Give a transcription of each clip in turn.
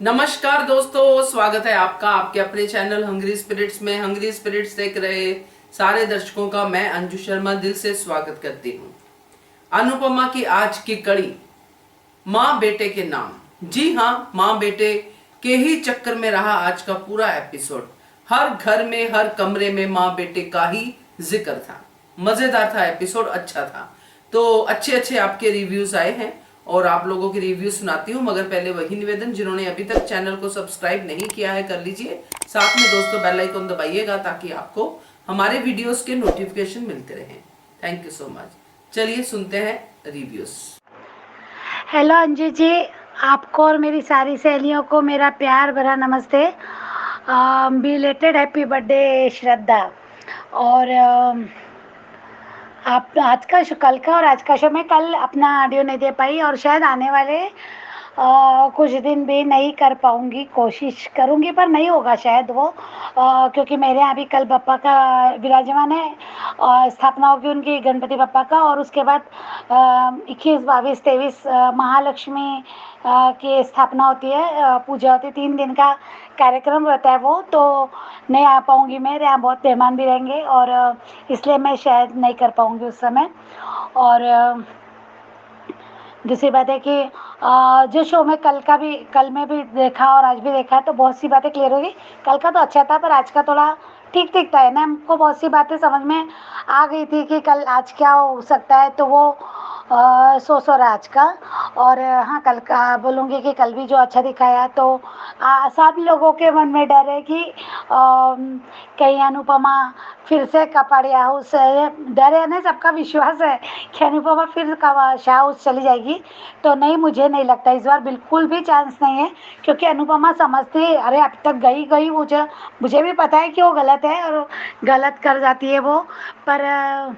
नमस्कार दोस्तों, स्वागत है आपका आपके अपने चैनल हंग्री स्पिरिट्स में। हंग्री स्पिरिट्स देख रहे सारे दर्शकों का मैं अंजू शर्मा दिल से स्वागत करती हूँ। अनुपमा की आज की कड़ी माँ बेटे के नाम। जी हाँ, माँ बेटे के ही चक्कर में रहा आज का पूरा एपिसोड। हर घर में, हर कमरे में माँ बेटे का ही जिक्र था। मजेदार था एपिसोड, अच्छा था। तो अच्छे अच्छे आपके रिव्यूज आए हैं और आप लोगों के रिव्यू सुनाती हूँ, मगर पहले वही निवेदन, जिन्होंने अभी तक चैनल को सब्सक्राइब नहीं किया है कर लीजिए। साथ में दोस्तों बेल आइकन दबाइएगा ताकि आपको हमारे वीडियोस के नोटिफिकेशन मिलते रहें। Thank you so much. चलिए सुनते हैं रिव्यूज। हेलो अंजू जी, आपको और मेरी सारी सहेलियों को मेरा प्यार भरा नमस्ते। बिलेटेड हैप्पी बर्थडे श्रद्धा। और आप आज का कल का और आज का शो मैं कल अपना ऑडियो नहीं दे पाई और शायद आने वाले कुछ दिन भी नहीं कर पाऊँगी। कोशिश करूँगी पर नहीं होगा शायद वो, क्योंकि मेरे यहाँ भी कल बप्पा का विराजमान है और स्थापना होगी उनकी गणपति बप्पा का। और उसके बाद 21, 22, 23 महालक्ष्मी की स्थापना होती है, पूजा होती है। 3 दिन का कार्यक्रम रहता है वो, तो नहीं आ पाऊँगी। मेरे यहाँ बहुत मेहमान भी रहेंगे और इसलिए मैं शायद नहीं कर पाऊँगी उस समय। और दूसरी बात है कि जो शो में कल में भी देखा और आज भी देखा तो बहुत सी बातें क्लियर होगी। कल का तो अच्छा था पर आज का थोड़ा ठीक ठीक था, है ना। हमको बहुत सी बातें समझ में आ गई थी कि कल आज क्या हो सकता है, तो वो सो रहा आज का। और हाँ, कल का बोलूँगी कि कल भी जो अच्छा दिखाया तो सब लोगों के मन में डर है कि कहीं अनुपमा फिर से कपाड़िया हाउस, डर है ना, सबका विश्वास है कि अनुपमा फिर शाह हाउस चली जाएगी। तो नहीं, मुझे नहीं लगता इस बार, बिल्कुल भी चांस नहीं है। क्योंकि अनुपमा समझती है, अरे अब तक गई मुझे भी पता है कि वो गलत है और गलत कर जाती है वो, पर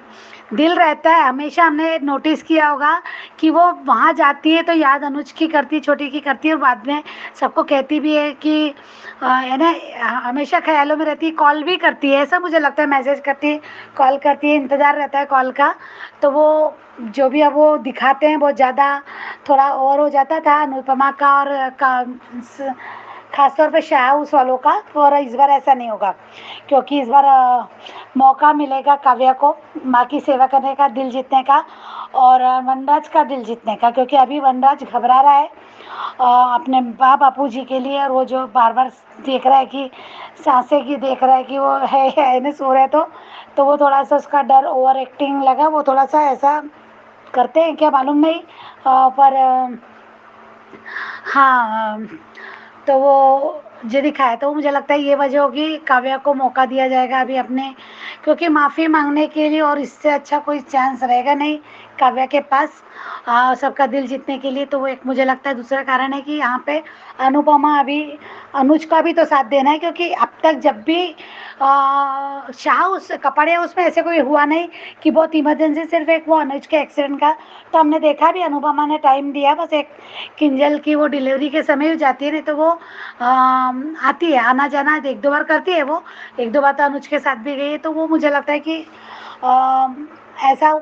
दिल रहता है। हमेशा हमने नोटिस किया होगा कि वो वहाँ जाती है तो याद अनुज की करती है, छोटी की करती है, और बाद में सबको कहती भी है कि है ना, हमेशा ख्यालों में रहती है। कॉल भी करती है, ऐसा मुझे लगता है, मैसेज करती है, कॉल करती है, इंतज़ार रहता है कॉल का। तो वो जो भी अब वो दिखाते हैं बहुत ज़्यादा थोड़ा ओवर हो जाता था अनुपमा का और खासतौर पे शाह हाउस वालों का। और इस बार ऐसा नहीं होगा, क्योंकि इस बार मौका मिलेगा काव्या को माँ की सेवा करने का, दिल जीतने का, और वनराज का दिल जीतने का। क्योंकि अभी वनराज घबरा रहा है अपने बापू जी के लिए, और वो जो बार बार देख रहा है कि सांसें की देख रहा है कि वो है ना, सो रहा है, तो वो थोड़ा सा उसका डर, ओवर एक्टिंग लगा। वो थोड़ा सा ऐसा करते हैं क्या मालूम नहीं, पर हाँ, तो वो जो दिखाया तो मुझे लगता है ये वजह होगी। काव्या को मौका दिया जाएगा अभी अपने, क्योंकि माफ़ी मांगने के लिए और इससे अच्छा कोई चांस रहेगा नहीं काव्या के पास सबका दिल जीतने के लिए। तो वो एक मुझे लगता है दूसरा कारण है कि यहाँ पे अनुपमा अभी अनुज का भी तो साथ देना है, क्योंकि अब तक जब भी शाह उस कपड़े उसमें ऐसे कोई हुआ नहीं कि बहुत इमरजेंसी, सिर्फ एक वो अनुज के एक्सीडेंट का तो हमने देखा भी। अनुपमा ने टाइम दिया, बस एक किंजल की वो डिलीवरी के समय ही जाती है, नहीं तो वो आती है, आना जाना 1-2 बार करती है वो। 1-2 बार तो अनुज के साथ भी गई है। तो वो मुझे लगता है कि ऐसा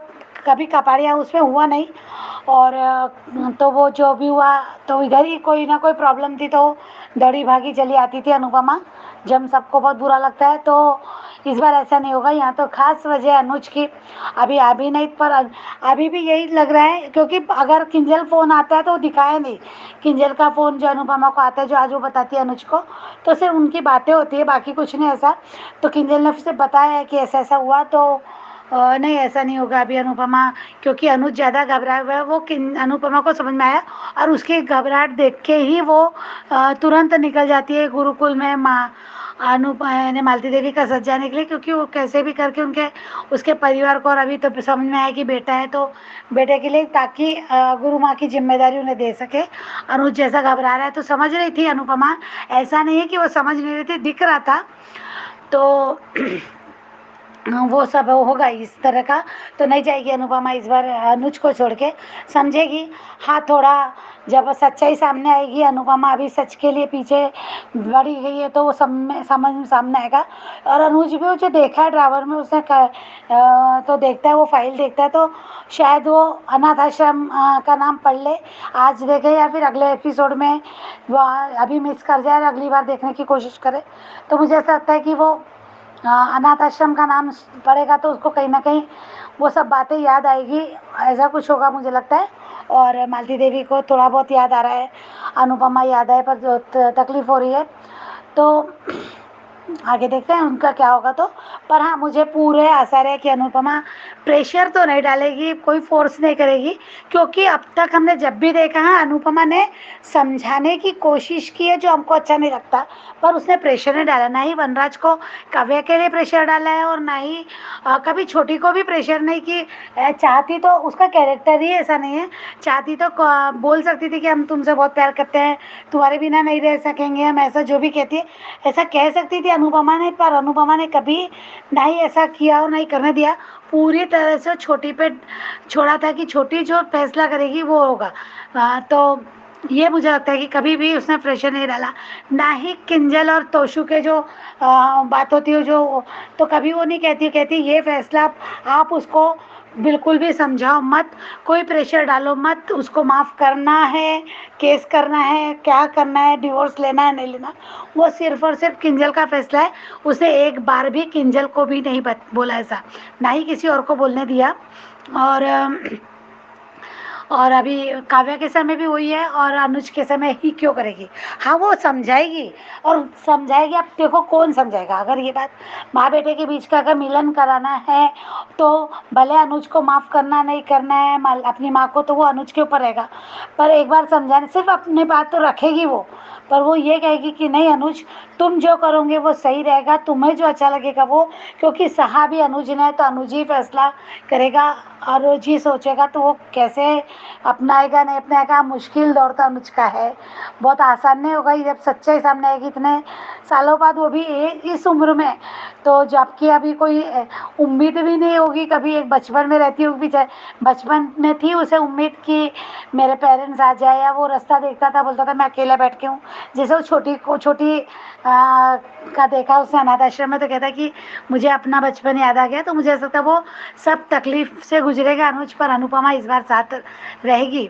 कभी कपाड़िया उसमें हुआ नहीं। और तो वो जो भी हुआ तो इधर ही कोई ना कोई प्रॉब्लम थी, तो दौड़ी भागी चली आती थी अनुपमा, जब सबको बहुत बुरा लगता है। तो इस बार ऐसा नहीं होगा। यहाँ तो खास वजह अनुज की अभी नहीं, पर अभी भी यही लग रहा है, क्योंकि अगर किंजल फ़ोन आता है तो वो दिखाया नहीं। किंजल का फ़ोन जो अनुपमा को आता है, जो आज वो बताती है अनुज को, तो सिर्फ उनकी बातें होती है, बाकी कुछ नहीं ऐसा। तो किंजल ने फिर बताया है कि ऐसा ऐसा हुआ, तो नहीं, ऐसा नहीं होगा अभी अनुपमा, क्योंकि अनुज ज़्यादा घबराया हुआ है। वो अनुपमा को समझ में आया और उसकी घबराहट देख के ही वो तुरंत निकल जाती है गुरुकुल में ने मालती देवी का सज जाने के लिए, क्योंकि वो कैसे भी करके उनके उसके परिवार को, और अभी तो समझ में आया कि बेटा है तो बेटे के लिए, ताकि गुरु माँ की जिम्मेदारी उन्हें दे सके। अनुज जैसा घबरा रहा है तो समझ रही थी अनुपमा, ऐसा नहीं है कि वो समझ नहीं रही थी, दिख रहा था। तो वो सब होगा इस तरह का। तो नहीं जाएगी अनुपमा इस बार अनुज को छोड़ के, समझेगी। हाँ, थोड़ा जब सच्चाई सामने आएगी, अनुपमा अभी सच के लिए पीछे बढ़ी गई है, तो वो समझ में सामने आएगा। और अनुज भी जो देखा है ड्राइवर में, उसने तो देखता है, वो फाइल देखता है, तो शायद वो अनाथ आश्रम का नाम पढ़ ले, आज देखे या फिर अगले एपिसोड में वो अभी मिस कर जाए और अगली बार देखने की कोशिश करे। तो मुझे ऐसा लगता है कि वो अनाथ आश्रम का नाम पड़ेगा तो उसको कहीं ना कहीं वो सब बातें याद आएगी, ऐसा कुछ होगा मुझे लगता है। और मालती देवी को थोड़ा बहुत याद आ रहा है, अनुपमा याद है, पर जो तकलीफ हो रही है। तो आगे देखते हैं उनका क्या होगा। तो पर हाँ, मुझे पूरे आसार है कि अनुपमा प्रेशर तो नहीं डालेगी, कोई फोर्स नहीं करेगी, क्योंकि अब तक हमने जब भी देखा है अनुपमा ने समझाने की कोशिश की है जो हमको अच्छा नहीं लगता, पर उसने प्रेशर नहीं डाला। ना ही वनराज को काव्या के लिए प्रेशर डाला है, और ना ही कभी छोटी को भी प्रेशर नहीं कि चाहती तो, उसका कैरेक्टर ही ऐसा नहीं है। चाहती तो बोल सकती थी कि हम तुमसे बहुत प्यार करते हैं, तुम्हारे बिना नहीं रह सकेंगे हम, ऐसा जो भी कहती है ऐसा कह सकती थी अनुपमा ने, पर अनुपमा ने कभी ना ही ऐसा किया और ना ही करने दिया। पूरी तरह से छोटी पे छोड़ा था कि छोटी जो फैसला करेगी वो होगा। तो ये मुझे लगता है कि कभी भी उसने प्रेशर नहीं डाला। ना ही किंजल और तोशु के जो बात होती है जो, तो कभी वो नहीं कहती ये फैसला आप उसको बिल्कुल भी समझाओ मत, कोई प्रेशर डालो मत, उसको माफ़ करना है, केस करना है, क्या करना है, डिवोर्स लेना है नहीं लेना, वो सिर्फ और सिर्फ किंजल का फैसला है। उसने एक बार भी किंजल को भी नहीं बोला ऐसा, ना ही किसी और को बोलने दिया। और और अभी काव्या के समय भी वही है, और अनुज के समय ही क्यों करेगी। हाँ, वो समझाएगी और समझाएगी। अब देखो कौन समझाएगा, अगर ये बात माँ बेटे के बीच का अगर मिलन कराना है तो भले अनुज को माफ़ करना नहीं करना है अपनी माँ को, तो वो अनुज के ऊपर रहेगा। पर एक बार समझाने, सिर्फ अपनी बात तो रखेगी वो, पर वो ये कहेगी कि नहीं अनुज, तुम जो करोगे वो सही रहेगा, तुम्हें जो अच्छा लगेगा वो, क्योंकि सहा भी अनुज ने, तो अनुज ही फैसला करेगा और जी सोचेगा, तो वो कैसे अपनाएगा नहीं अपनाएगा। मुश्किल दौर तो अनुज का है, बहुत आसान नहीं होगा जब सच्चाई सामने आएगी इतने सालों बाद, वो भी इस उम्र में। तो जबकि अभी कोई उम्मीद भी नहीं होगी कभी, एक बचपन में रहती होगी, बचपन में थी उसे उम्मीद कि मेरे पेरेंट्स आ जाए, या वो रास्ता देखता था बोलता था मैं अकेला बैठ के हूँ। जैसे वो छोटी का देखा उसने अनाथ आश्रम में, तो कहता कि मुझे अपना बचपन याद आ गया। तो मुझे ऐसा था वो सब तकलीफ से गुजरेगा अनुज, पर अनुपमा इस बार साथ रहेगी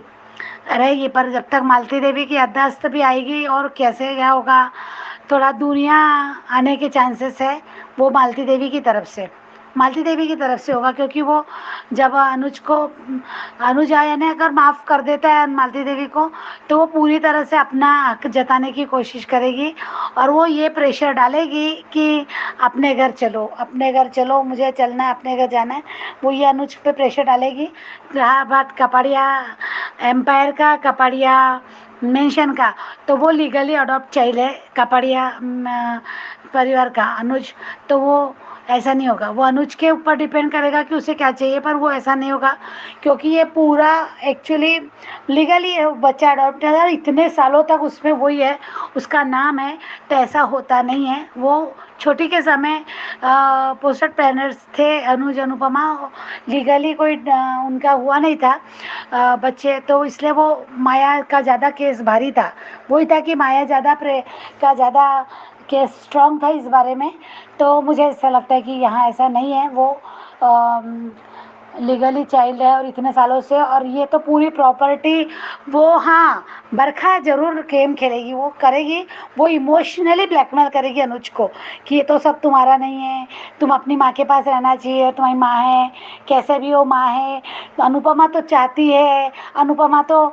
रहेगी। पर जब तक मालती देवी की याददाश्त भी आएगी और कैसे क्या होगा, थोड़ा दूरियां आने के चांसेस है, वो मालती देवी की तरफ से होगा, क्योंकि वो जब अनुज आया ने अगर माफ़ कर देता है मालती देवी को, तो वो पूरी तरह से अपना हक जताने की कोशिश करेगी, और वो ये प्रेशर डालेगी कि अपने घर चलो, मुझे चलना है, अपने घर जाना है। वो ये अनुज पे प्रेशर डालेगी। रहा बात कपाड़िया एम्पायर का, कपाड़िया मेंशन का, तो वो लीगली अडॉप्ट चाइल्ड है कपाड़िया परिवार का अनुज। तो वो ऐसा नहीं होगा, वो अनुज के ऊपर डिपेंड करेगा कि उसे क्या चाहिए, पर वो ऐसा नहीं होगा, क्योंकि ये पूरा एक्चुअली लीगली बच्चा अडॉप्ट है और इतने सालों तक उसमें वही है, उसका नाम है। तो ऐसा होता नहीं है। वो छोटी के समय पोस्टेड पेरेंट्स थे अनुज अनुपमा, लीगली कोई उनका हुआ नहीं था बच्चे, तो इसलिए वो माया का ज़्यादा केस भारी था। वही था कि माया ज़्यादा केस स्ट्रॉन्ग था इस बारे में। तो मुझे ऐसा लगता है कि यहाँ ऐसा नहीं है, वो लीगली चाइल्ड है और इतने सालों से, और ये तो पूरी प्रॉपर्टी वो, हाँ बरखा जरूर गेम खेलेगी, वो करेगी, वो इमोशनली ब्लैकमेल करेगी अनुज को कि ये तो सब तुम्हारा नहीं है, तुम अपनी माँ के पास रहना चाहिए, तुम्हारी माँ है, कैसे भी वो माँ है। तो अनुपमा तो चाहती है, अनुपमा तो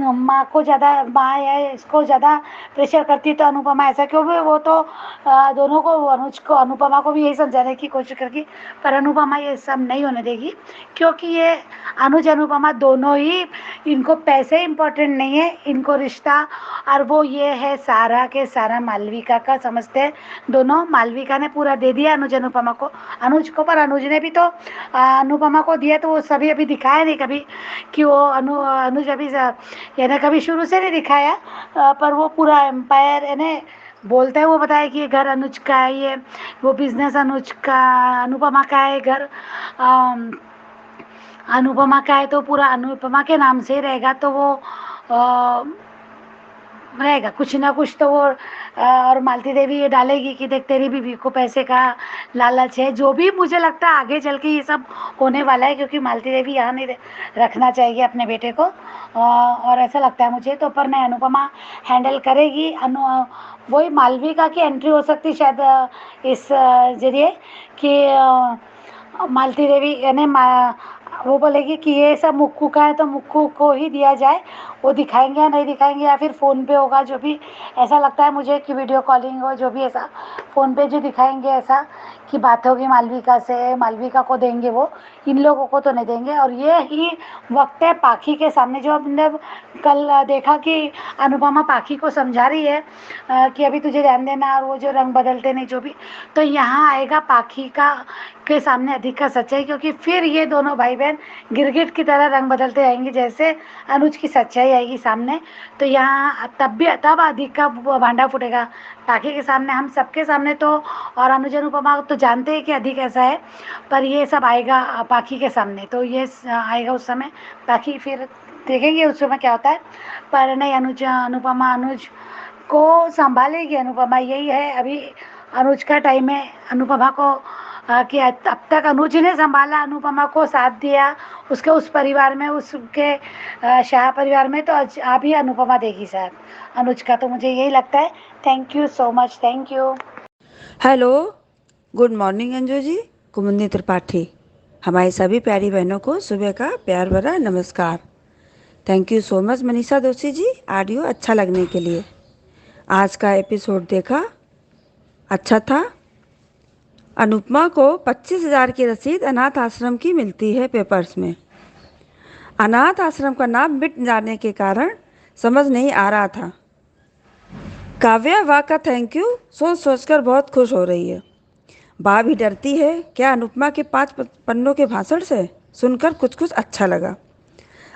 माँ को ज़्यादा, माँ है इसको ज़्यादा प्रेशर करती है, तो अनुपमा ऐसा क्यों भी, वो तो दोनों को, अनुज को अनुपमा को भी यही समझाने की कोशिश करेगी, पर अनुपमा ये सब नहीं होने देगी, क्योंकि ये अनुज अनुपमा दोनों ही, इनको पैसे इम्पोर्टेंट नहीं है, इनको रिश्ता, और वो ये है सारा के सारा मालविका का समझते हैं दोनों। मालविका ने पूरा दे दिया अनुज को, पर अनुज ने भी तो अनुपमा को दिया, तो वो सभी अभी दिखाया नहीं कभी कि वो अनुज अभी यानी कभी शुरू से नहीं दिखाया, पर वो पूरा एम्पायर यानी बोलता है, वो बताया कि ये घर अनुज का है, ये वो बिजनेस अनुज का, अनुपमा का है घर, अनुपमा का है, तो पूरा अनुपमा के नाम से ही रहेगा। तो वो रहेगा कुछ ना कुछ तो वो और मालती देवी ये डालेगी कि देख तेरी बीवी को पैसे का लालच है, जो भी मुझे लगता है आगे चल के ये सब होने वाला है, क्योंकि मालती देवी यहाँ नहीं रखना चाहिए अपने बेटे को, और ऐसा लगता है मुझे तो। पर नहीं, अनुपमा हैंडल करेगी। वही मालविका की एंट्री हो सकती शायद इस जरिए कि मालती देवी यानी वो बोलेगी कि ये सब मुक्कू का है तो मुक्कू को ही दिया जाए, वो दिखाएंगे या नहीं दिखाएंगे, या फिर फ़ोन पे होगा जो भी। ऐसा लगता है मुझे कि वीडियो कॉलिंग हो जो भी, ऐसा फ़ोन पे जो दिखाएंगे ऐसा कि बात होगी मालविका से, मालविका को देंगे वो, इन लोगों को तो नहीं देंगे। और ये ही वक्त है पाखी के सामने, जो हमने कल देखा कि अनुपमा पाखी को समझा रही है कि अभी तुझे ध्यान देना, और वो जो रंग बदलते नहीं जो भी, तो यहाँ आएगा पाखी का के सामने अधिक का सच्चाई, क्योंकि फिर ये दोनों भाई बहन गिरगिट की तरह रंग बदलते आएंगे, जैसे अनुज की सच्चाई आएगी सामने। तो यहाँ तब अधिक का भांडा फूटेगा पाखी के सामने, हम सबके सामने तो। और अनुज अनुपमा तो जानते हैं कि अधिक ऐसा है, पर ये सब आएगा पाखी के सामने, तो ये आएगा उस समय पाखी, फिर देखेंगे उस समय क्या होता है। पर नहीं, अनुज को संभालेगी अनुपमा, यही है अभी अनुज का टाइम है। अनुपमा को कि अब तक अनुज ने संभाला, अनुपमा को साथ दिया उसके उस परिवार में, उसके शाह परिवार में, तो अभी अनुपमा देगी साथ अनुज का, तो मुझे यही लगता है। Thank you so much, thank you. Hello, good morning Anju ji. Kumudini Tripathi. हमारी सभी प्यारी बहनों को सुबह का प्यार भरा नमस्कार। Thank you so much Manisha दोषी जी, ऑडियो अच्छा लगने के लिए। आज का एपिसोड देखा, अच्छा था। अनुपमा को 25,000 की रसीद अनाथ आश्रम की मिलती है पेपर्स में। अनाथ आश्रम का नाम मिट जाने के कारण समझ नहीं आ रहा था। काव्या वाह का थैंक यू सोच सोचकर बहुत खुश हो रही है। बा भी डरती है क्या अनुपमा के 5 पन्नों के भाषण से। सुनकर कुछ कुछ अच्छा लगा।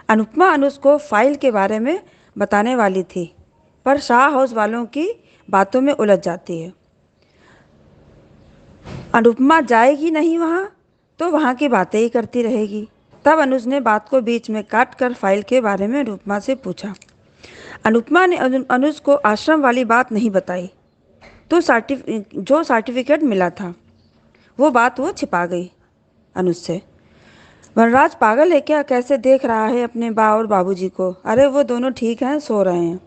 अनुपमा अनुज को फाइल के बारे में बताने वाली थी, पर शाह हाउस वालों की बातों में उलझ जाती है। अनुपमा जाएगी नहीं वहाँ, तो वहाँ की बातें ही करती रहेगी। तब अनुज ने बात को बीच में काट कर फाइल के बारे में अनुपमा से पूछा। अनुपमा ने अनुज को आश्रम वाली बात नहीं बताई, तो जो सर्टिफिकेट मिला था वो बात वो छिपा गई अनुज से। वनराज पागल है क्या, कैसे देख रहा है अपने बा और बाबूजी को। अरे वो दोनों ठीक हैं, सो रहे हैं।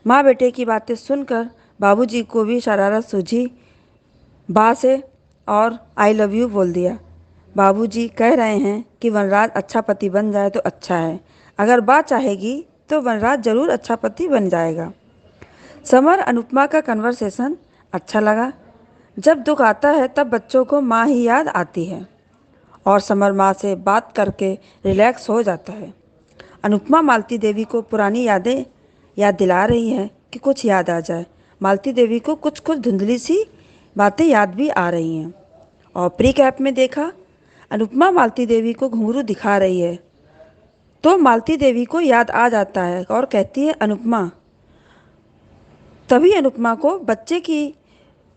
माँ बेटे की बातें सुनकर बाबूजी को भी शरारत सूझी बा से और आई लव यू बोल दिया। बाबूजी कह रहे हैं कि वनराज अच्छा पति बन जाए तो अच्छा है। अगर बा चाहेगी तो वनराज जरूर अच्छा पति बन जाएगा। समर अनुपमा का कन्वर्सेशन अच्छा लगा। जब दुख आता है तब बच्चों को माँ ही याद आती है, और समर माँ से बात करके रिलैक्स हो जाता है। अनुपमा मालती देवी को पुरानी यादें याद दिला रही हैं कि कुछ याद आ जाए। मालती देवी को कुछ कुछ धुंधली सी बातें याद भी आ रही हैं। और प्री कैप में देखा, अनुपमा मालती देवी को घुंघरू दिखा रही है, तो मालती देवी को याद आ जाता है और कहती है अनुपमा। तभी अनुपमा को बच्चे की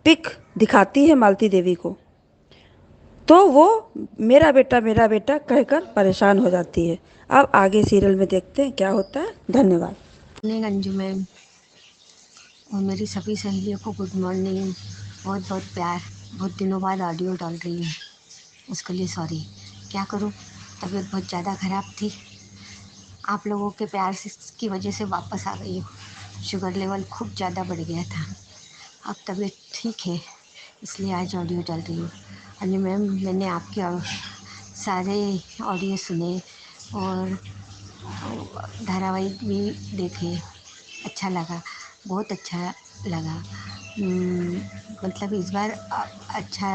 पिक दिखाती है मालती देवी को, तो वो मेरा बेटा कहकर परेशान हो जाती है। अब आगे सीरियल में देखते हैं क्या होता है। धन्यवाद। मॉर्निंग अंजू मैम और मेरी सभी सहेलियों को गुड मॉर्निंग। बहुत बहुत प्यार। बहुत दिनों बाद ऑडियो डाल रही हूँ, उसके लिए सॉरी। क्या करूँ, तबीयत बहुत ज़्यादा ख़राब थी। आप लोगों के प्यार से की वजह से वापस आ गई हूँ। शुगर लेवल खूब ज़्यादा बढ़ गया था, अब तबीयत ठीक है, इसलिए आज ऑडियो डाल रही हूँ। अंजू मैम, मैंने आपके सारे ऑडियो सुने और धारावाहिक भी देखे, अच्छा लगा, बहुत अच्छा लगा। मतलब इस बार अच्छा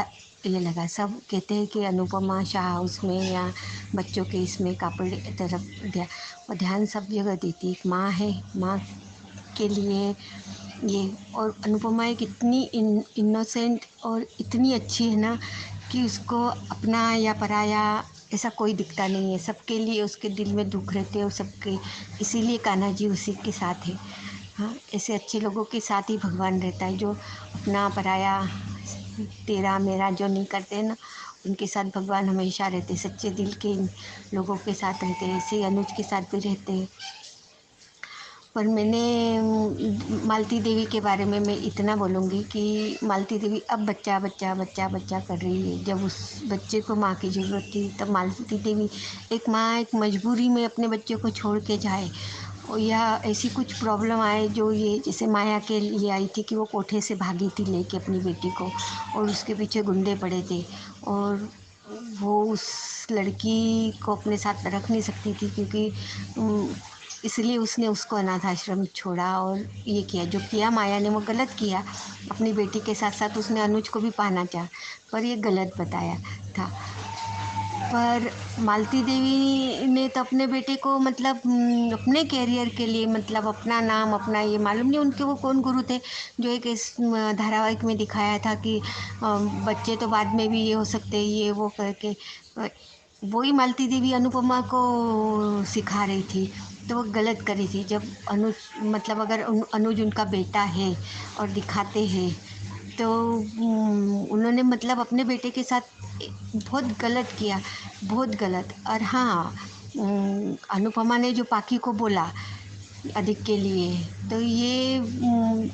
ये लगा। सब कहते हैं कि अनुपमा शाह हाउस में या बच्चों के इसमें कापड़ तरफ ध्यान सब जगह देती। एक माँ है, माँ के लिए ये। और अनुपमा एक इतनी इनोसेंट और इतनी अच्छी है ना कि उसको अपना या पराया ऐसा कोई दिखता नहीं है। सबके लिए उसके दिल में दुख रहते हैं और सबके, इसीलिए कान्हा जी उसी के साथ है। हाँ, ऐसे अच्छे लोगों के साथ ही भगवान रहता है, जो अपना पराया तेरा मेरा जो नहीं करते हैं ना, उनके साथ भगवान हमेशा रहते। सच्चे दिल के लोगों के साथ रहते हैं, ऐसे अनुज के साथ भी रहते हैं। पर मैंने मालती देवी के बारे में मैं इतना बोलूँगी कि मालती देवी अब बच्चा बच्चा बच्चा बच्चा कर रही है। जब उस बच्चे को माँ की ज़रूरत थी तब मालती देवी एक माँ एक मजबूरी में अपने बच्चे को छोड़ के जाए, और या ऐसी कुछ प्रॉब्लम आए जो ये जैसे माया के लिए आई थी कि वो कोठे से भागी थी लेके अपनी बेटी को, और उसके पीछे गुंडे पड़े थे, और वो उस लड़की को अपने साथ रख नहीं सकती थी क्योंकि इसलिए उसने उसको अनाथ आश्रम छोड़ा और ये किया जो किया माया ने, वो गलत किया। अपनी बेटी के साथ साथ उसने अनुज को भी पाना चाहा, पर ये गलत बताया था। पर मालती देवी ने तो अपने बेटे को मतलब अपने कैरियर के लिए, मतलब अपना नाम अपना, ये मालूम नहीं उनके वो कौन गुरु थे जो एक इस धारावाहिक में दिखाया था कि बच्चे तो बाद में भी ये हो सकते हैं, ये वो करके वही मालती देवी अनुपमा को सिखा रही थी, तो वो गलत करी थी। जब अनुज मतलब अगर अनुज उनका बेटा है और दिखाते हैं तो उन्होंने मतलब अपने बेटे के साथ बहुत गलत किया, बहुत गलत। और हाँ, अनुपमा ने जो पाखी को बोला अधिक के लिए, तो ये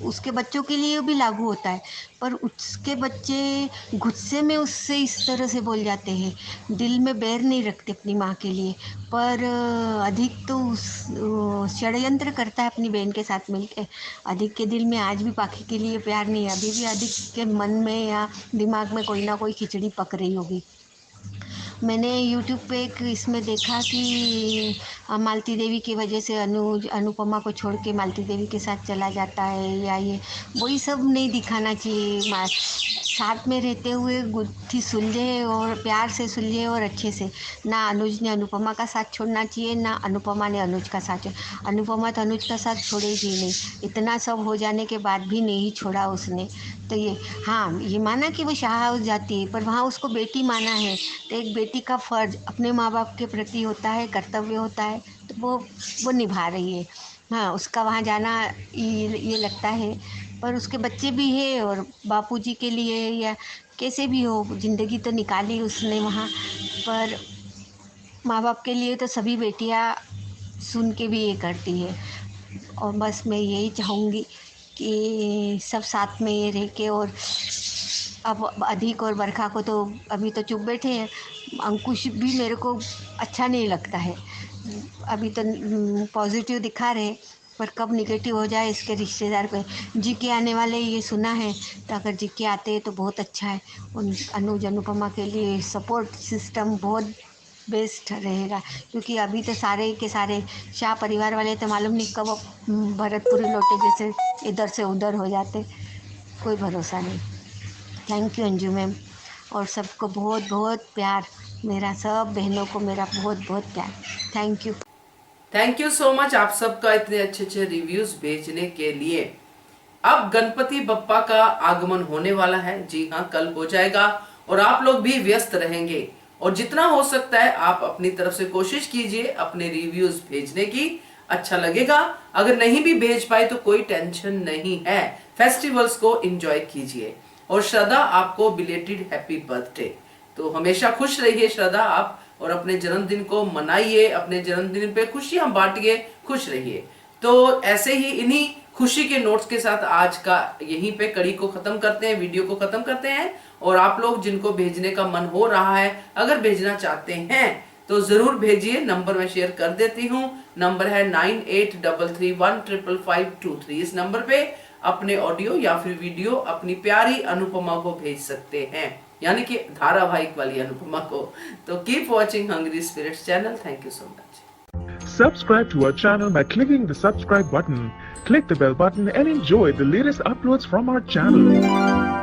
उसके बच्चों के लिए भी लागू होता है, पर उसके बच्चे गुस्से में उससे इस तरह से बोल जाते हैं, दिल में बैर नहीं रखते अपनी माँ के लिए। पर अधिक तो षड्यंत्र करता है अपनी बहन के साथ मिलके। अधिक के दिल में आज भी पाखी के लिए प्यार नहीं है, अभी भी अधिक के मन में या दिमाग में कोई ना कोई खिचड़ी पक रही होगी। मैंने यूट्यूब पे एक इसमें देखा कि मालती देवी की वजह से अनुज अनुपमा को छोड़ के मालती देवी के साथ चला जाता है, या ये वही सब नहीं दिखाना चाहिए। साथ में रहते हुए गुत्थी सुलझे और प्यार से सुलझे और अच्छे से। ना अनुज ने अनुपमा का साथ छोड़ना चाहिए, ना अनुपमा ने अनुज का साथ अनुपमा तो अनुज का साथ छोड़ेगी नहीं, इतना सब हो जाने के बाद भी नहीं छोड़ा उसने। तो ये हाँ, ये माना कि वो शाह हाउस जाती है, पर वहाँ उसको बेटी माना है, तो एक बेटी का फ़र्ज अपने माँ बाप के प्रति होता है, कर्तव्य होता है, तो वो निभा रही है। हाँ, उसका वहाँ जाना ये लगता है, पर उसके बच्चे भी है और बापूजी के लिए या कैसे भी हो ज़िंदगी तो निकाली उसने वहाँ, पर माँ बाप के लिए तो सभी बेटियाँ सुन के भी ये करती है। और बस मैं यही चाहूँगी कि सब साथ में ये रह के, और अब अधिक और बरखा को तो अभी तो चुप बैठे हैं, अंकुश भी मेरे को अच्छा नहीं लगता है। अभी तो पॉजिटिव दिखा रहे, पर कब निगेटिव हो जाए इसके रिश्तेदार पे। जी के आने वाले ये सुना है, तो अगर जी के आते हैं तो बहुत अच्छा है। उन अनुज अनुपमा के लिए सपोर्ट सिस्टम बहुत बेस्ट रहेगा, क्योंकि अभी तो सारे के सारे शाह परिवार वाले तो मालूम नहीं कब भरतपुरी लौटे जैसे इधर से उधर हो जाते, कोई भरोसा नहीं। थैंक यू अंजू मैम, और सबको बहुत बहुत प्यार, मेरा सब बहनों को मेरा बहुत बहुत प्यार। थैंक यू सो मच आप सबका इतने अच्छे अच्छे रिव्यूज भेजने के लिए। अब गणपति बप्पा का आगमन होने वाला है, जी हाँ कल हो जाएगा, और आप लोग भी व्यस्त रहेंगे, और जितना हो सकता है आप अपनी तरफ से कोशिश कीजिए अपने रिव्यूज भेजने की। अच्छा लगेगा, अगर नहीं भी भेज पाए तो कोई टेंशन नहीं है, फेस्टिवल्स को एंजॉय कीजिए। और श्रद्धा, आपको बिलेटेड हैप्पी बर्थडे। तो हमेशा खुश रहिए श्रद्धा आप, और अपने जन्मदिन को मनाइए, अपने जन्मदिन पे खुशियां बांटिए, खुश रहिए। तो ऐसे ही इन्हीं खुशी के नोट्स के साथ आज का यहीं पे कड़ी को खत्म करते हैं, वीडियो को खत्म करते हैं। और आप लोग जिनको भेजने का मन हो रहा है, अगर भेजना चाहते हैं तो जरूर भेजिए। नंबर मैं शेयर कर देती हूँ, नंबर है 9833155523। इस नंबर पे अपने ऑडियो या फिर वीडियो अपनी प्यारी अनुपमा को भेज सकते हैं, यानी कि धारावाहिक वाली अनुपमा को। तो keep watching hungry spirits channel. Thank you so much. Subscribe to our channel by clicking the subscribe button. Click the bell button and enjoy the latest uploads from our channel.